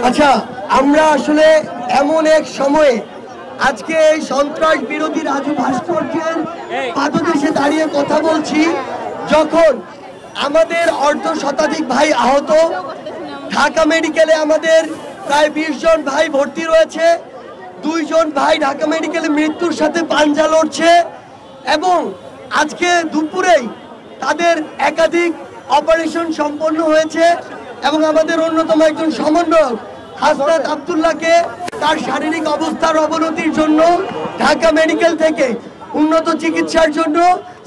আচ্ছা, আমরা আসলে এমন এক সময়ে আজকে এই সন্ত্রাস বিরোধী রাজু ভাস্কর্যের পাদদেশে দাঁড়িয়ে কথা বলছি, যখন আমাদের অর্ধ শতাধিক ভাই আহত, ঢাকা মেডিকেলে আমাদের প্রায় 20 জন ভাই ভর্তি রয়েছে, 2 জন ভাই ঢাকা মেডিকেলে মৃত্যুর সাথে পাঞ্জা লড়ছে, এবং আজকে দুপুরেই তাদের একাধিক অপারেশন সম্পন্ন হয়েছে, এবং আমাদের অন্যতম একজন সমন্বয়ক হাসনাত আব্দুল্লাহকে তার শারীরিক অবস্থার অবনতির জন্য ঢাকা মেডিকেল থেকে উন্নত চিকিৎসার জন্য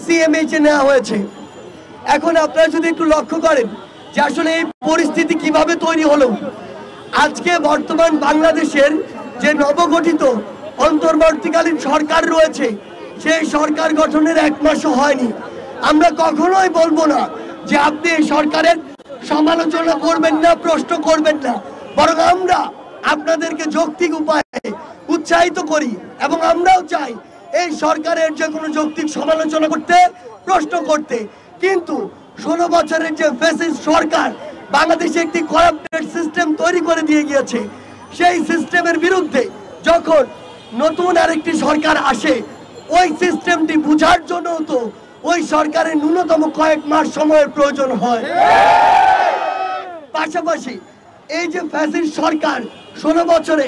সিএমএইচে নেওয়া হয়েছে। এখন আপনারা যদি একটু লক্ষ্য করেন যে আসলে এই পরিস্থিতি কিভাবে তৈরি হলো। আজকে বর্তমান বাংলাদেশের যে নবগঠিত অন্তর্বর্তীকালীন সরকার রয়েছে, সেই সরকার গঠনের 1 মাসও হয়নি। আমরা কখনোই বলবো না যে আপনি এই সরকারের সমালোচনা করবেন না, প্রশ্ন করবেন না, বরং আমরা আপনাদেরকে যৌক্তিক উপায়ে উৎসাহিত করি, এবং আমরাও চাই এই সরকারের যে কোনো যৌক্তিক সমালোচনা করতে, প্রশ্ন করতে। কিন্তু 16 বছরের যে ফ্যাসিস্ট সরকার বাংলাদেশে একটি করাপ্টেড সিস্টেম তৈরি করে দিয়ে গিয়েছে, সেই সিস্টেমের বিরুদ্ধে যখন নতুন আরেকটি সরকার আসে, ওই সিস্টেমটি বুঝার জন্য তো ওই সরকারের ন্যূনতম কয়েক মাস সময়ের প্রয়োজন হয়। পাশাপাশি এই যে ফ্যাসিস্ট সরকার 16 বছরে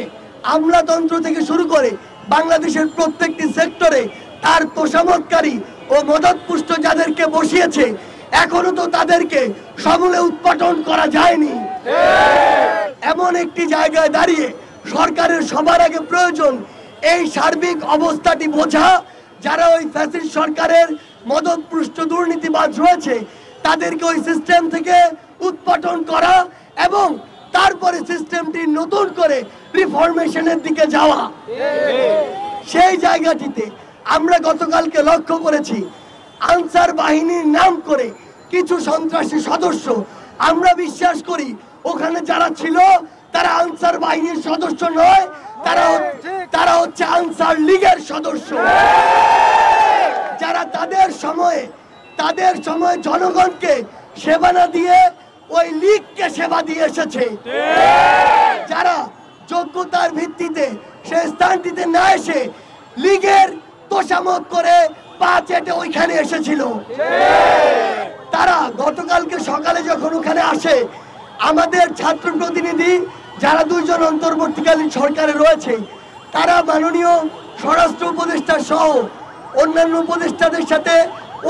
আমলাতন্ত্র থেকে শুরু করে বাংলাদেশের প্রত্যেকটি সেক্টরে তার তোষামতকারী ও মদতপুষ্ট যাদেরকে বসিয়েছে, এখনো তো তাদেরকে সমূলে উৎপাটন করা যায়নি। এমন একটি জায়গায় দাঁড়িয়ে সরকারের সবার আগে প্রয়োজন এই সার্বিক অবস্থাটি বোঝা, যারা ওই ফ্যাসিস্ট সরকারের মদতপুষ্ট দুর্নীতিবাজ রয়েছে তাদেরকে ওই সিস্টেম থেকে উৎপাটন করা, এবং তারপরে সিস্টেমটি নতুন করে রিফরমেশনের দিকে যাওয়া। সেই জায়গাটিতে আমরা গতকালকে লক্ষ্য করেছি, আনসার বাহিনীর নাম করে কিছু সন্ত্রাসী সদস্য, আমরা বিশ্বাস করি ওখানে যারা ছিল তারা আনসার বাহিনীর সদস্য নয়, তারা হচ্ছে আনসার লীগের সদস্য, যারা তাদের সময়ে জনগণকে সেবা না দিয়ে ওই লীগকে সেবা দিয়ে এসেছে, যারা যোগ্যতার ভিত্তিতে সে স্থানটিতে না এসে লীগের তোষামত করে পা চেটে ওইখানে এসেছিল। তারা গতকালকে সকালে যখন ওখানে আসে, আমাদের ছাত্র প্রতিনিধি যারা 2 জন অন্তর্বর্তীকালীন সরকারে রয়েছে, তারা মাননীয় স্বরাষ্ট্র উপদেষ্টা সহ অন্যান্য উপদেষ্টাদের সাথে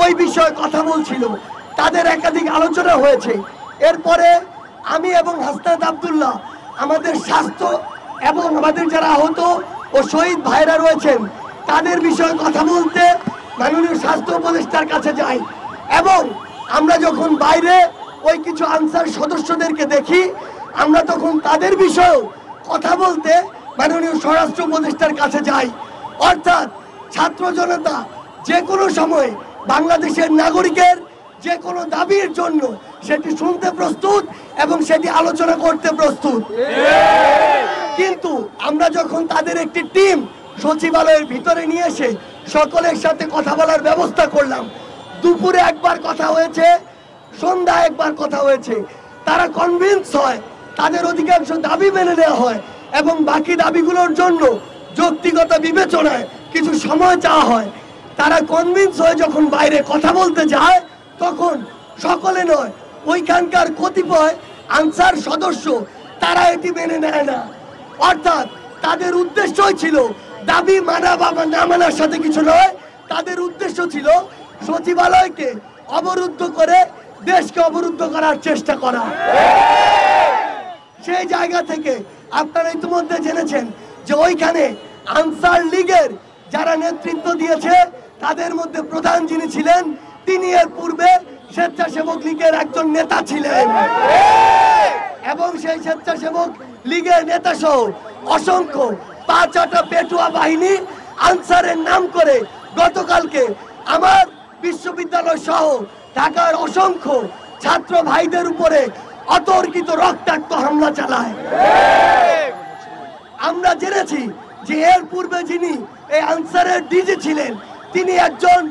ওই বিষয়ে কথা বলছিল, তাদের একাধিক আলোচনা হয়েছে। এরপরে আমি এবং হাসনাত আব্দুল্লাহ আমাদের স্বাস্থ্য এবং আমাদের যারা আহত ও শহীদ ভাইরা রয়েছেন তাদের বিষয়ে কথা বলতে মাননীয় স্বাস্থ্য উপদেষ্টার কাছে যাই, এবং আমরা যখন বাইরে ওই কিছু আনসার সদস্যদেরকে দেখি, আমরা তখন তাদের বিষয়েও কথা বলতে মাননীয় স্বরাষ্ট্র উপদেষ্টার কাছে যাই। অর্থাৎ ছাত্র জনতা যে কোনো সময় বাংলাদেশের নাগরিকের যে কোনো দাবির জন্য সেটি শুনতে প্রস্তুত এবং সেটি আলোচনা করতে প্রস্তুত। কিন্তু আমরা যখন তাদের একটি টিম সচিবালয়ের ভিতরে নিয়ে এসে সকলের সাথে কথা বলার ব্যবস্থা করলাম, দুপুরে একবার কথা হয়েছে, সন্ধ্যায় একবার কথা হয়েছে, তারা কনভিন্স হয়, তাদের অধিকাংশ দাবি মেনে নেওয়া হয়, এবং বাকি দাবিগুলোর জন্য যৌক্তিকতা বিবেচনায় কিছু সময় চাওয়া হয়। তারা কনভিন্স হয়ে যখন বাইরে কথা বলতে যায়, তখন সকলে নয়, ওইখানকার কতিপয় আনসার সদস্য তারা এটি মেনে নেয় না। অর্থাৎ তাদের উদ্দেশ্যই ছিল দাবি মানা বা না মানার সাথে কিছু নয়, তাদের উদ্দেশ্য ছিল সচিবালয়কে অবরুদ্ধ করে দেশকে অবরুদ্ধ করার চেষ্টা করা। সেই জায়গা থেকে আপনারা ইতিমধ্যে জেনেছেন যে ওইখানে আনসার লীগের যারা নেতৃত্ব দিয়েছে তাদের মধ্যে প্রধান যিনি ছিলেন, তিনি এর পূর্বে স্বেচ্ছাসেবক লীগের একজন নেতা ছিলেন, এবং সেই স্বেচ্ছাসেবক লীগের নেতা সহ অসংখ্য 5-8টা পেটুয়া বাহিনী আনসারের নাম করে গতকালকে আমার বিশ্ববিদ্যালয় সহ ঢাকার অসংখ্য ছাত্র ভাইদের উপরে অতর্কিত রক্তাক্ত হামলা চালায়। আমরা জেনেছি যে এর পূর্বে যিনি এই আনসারের ডিজি ছিলেন তিনি একজন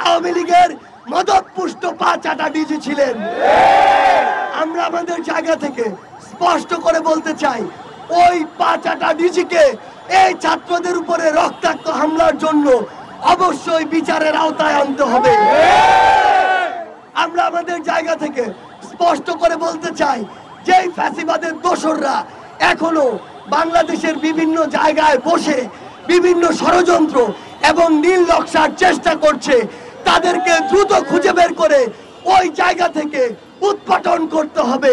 আওয়ামী লীগের মদতপুষ্ট পা চাটা ডিজি ছিলেন। আমরা আমাদের জায়গা থেকে স্পষ্ট করে বলতে চাই, ওই পা চাটা ডিজিকে এই ছাত্রদের উপরে রক্তাক্ত হামলার জন্য অবশ্যই বিচারের আওতায় আনতে হবে। আমরা আমাদের জায়গা থেকে স্পষ্ট করে বলতে চাই, যে ফ্যাসিবাদের দোসররা এখনো বাংলাদেশের বিভিন্ন জায়গায় বসে বিভিন্ন ষড়যন্ত্র এবং নীল নকশার চেষ্টা করছে, তাদেরকে দ্রুত খুঁজে বের করে ওই জায়গা থেকে উৎপাটন করতে হবে।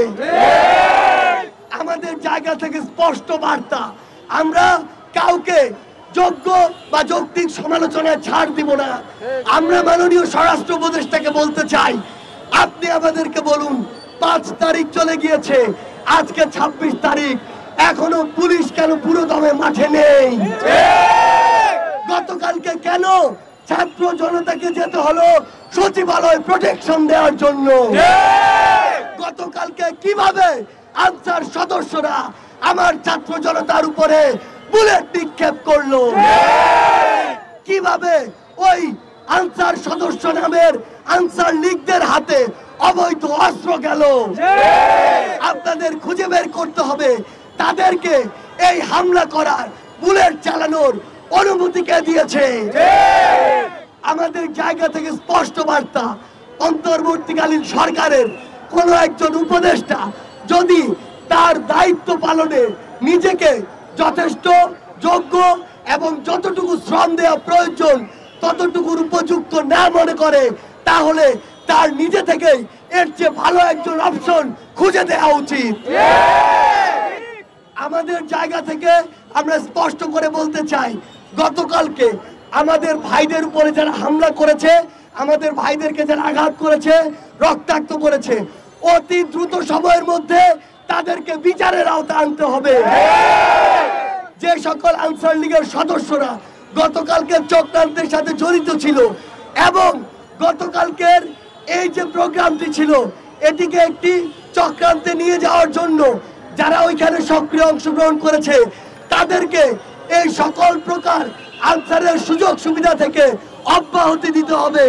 আমাদের জায়গা থেকে স্পষ্ট বার্তা, আমরা কাউকে যোগ্য বা যৌক্তিক সমালোচনায় ছাড় দিব না। আমরা মাননীয় স্বরাষ্ট্র উপদেষ্টাকে বলতে চাই, আপনি আমাদেরকে বলুন 5 তারিখ চলে গিয়েছে, আজকে 26 তারিখ, এখনো পুলিশ কেন পুরো দমে মাঠে নেই? গতকালকে কেন ছাত্র জনতাকে যেতে হলো সচিবালয় প্রোটেকশন দেওয়ার জন্য? গতকালকে কিভাবে আনসার সদস্যরা আমার ছাত্র জনতার উপরে বুলেট নিক্ষেপ করলো? কিভাবে ওই আনসার সদস্য নামের আনসার লীগদের হাতে অবৈধ অস্ত্র গেল? আপনাদের খুঁজে বের করতে হবে তাদেরকে এই হামলা করার, বুলেট চালানোর অনুমতি কে দিয়েছে? আমাদের জায়গা থেকে স্পষ্ট বার্তা, অন্তর্বর্তীকালীন সরকারের কোন একজন উপদেষ্টা যদি তার দায়িত্ব পালনে নিজেকে যথেষ্ট যোগ্য এবং যতটুকু শ্রম দেওয়া প্রয়োজন ততটুকুর উপযুক্ত না মনে করে, তাহলে তার নিজে থেকেই এর চেয়ে ভালো একজন অপশন খুঁজে দেওয়া উচিত। আমাদের জায়গা থেকে আমরা স্পষ্ট করে বলতে চাই, গতকালকে আমাদের ভাইদের উপরে যারা হামলা করেছে, আমাদের ভাইদেরকে যারা আঘাত করেছে, রক্তাক্ত করেছে, অতি দ্রুত সময়ের মধ্যে তাদেরকে বিচারের আওতায় আনতে হবে। যে সকল আনসার লীগের সদস্যরা গতকালকে চক্রান্তের সাথে জড়িত ছিল এবং গতকালকের এই যে প্রোগ্রামটি ছিল এটিকে একটি চক্রান্তে নিয়ে যাওয়ার জন্য যারা ওইখানে সক্রিয় অংশগ্রহণ করেছে, তাদেরকে এই সকল প্রকার আনসারের সুযোগ সুবিধা থেকে অব্যাহতি দিতে হবে।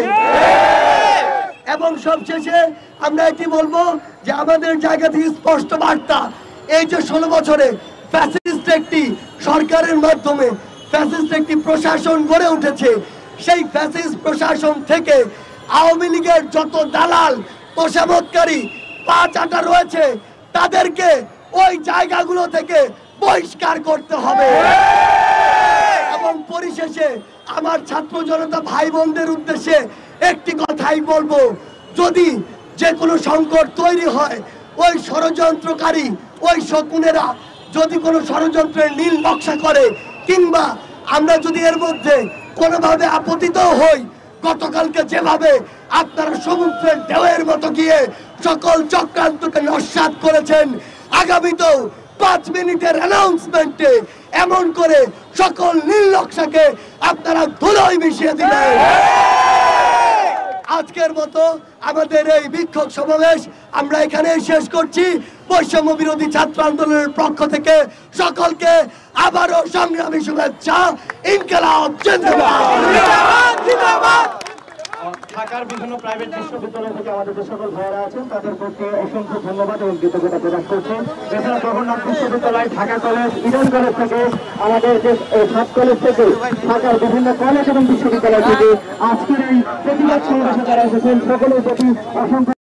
এবং সবশেষে আমরা এটি বলবো যে আমাদের জায়গা থেকে স্পষ্ট বার্তা, এই যে 16 বছরে ফ্যাসিস্ট একটি সরকারের মাধ্যমে ফ্যাসিস্ট একটি প্রশাসন গড়ে উঠেছে, সেই ফ্যাসিস্ট প্রশাসন থেকে আওয়ামী লীগের যত দালাল তোষামতকারী পা চাটা রয়েছে তাদেরকে ওই জায়গাগুলো থেকে বহিষ্কার করতে হবে। এবং পরিশেষে আমার ছাত্র জনতা ভাই বোনদের উদ্দেশ্যে একটি কথাই বলবো, যদি যে কোনো সংকট তৈরি হয়, ওই ষড়যন্ত্রকারী ওই শকুনেরা যদি কোনো ষড়যন্ত্রের নীল নকশা করে কিংবা আমরা যদি এর মধ্যে কোনোভাবে আপতিত হই, গতকালকে যেভাবে আপনারা সমুদ্রের ঢেউয়ের মতো গিয়ে সকল চক্রান্তকে নস্যাৎ করেছেন, আগামীতেও 5 মিনিটের অ্যানাউন্সমেন্টে এমন করে সকল নীল নকশাকে আপনারা ধুলোয় মিশিয়ে দিলেন। আজকের মতো আমাদের এই বিক্ষোভ সমাবেশ আমরা এখানে শেষ করছি। বৈষম্য বিরোধী ছাত্র আন্দোলনের পক্ষ থেকে সকলকে আবারও সংগ্রামী শুভেচ্ছা। ইনকিলাব জিন্দাবাদ। ঢাকার বিভিন্ন প্রাইভেট বিশ্ববিদ্যালয় থেকে আমাদের যে সকল ভাইয়েরা আছেন তাদের প্রতি অসংখ্য ধন্যবাদ এবং কৃতজ্ঞতা প্রকাশ করছি। এছাড়া জগন্নাথ বিশ্ববিদ্যালয়, ঢাকা কলেজ, ইডেন কলেজ থেকে আমাদের যে সাত কলেজ থেকে ঢাকার বিভিন্ন কলেজ এবং বিশ্ববিদ্যালয় থেকে আজকের এই প্রতিবাদ সমাবেশে যারা এসেছেন সকলের প্রতি অসংখ্য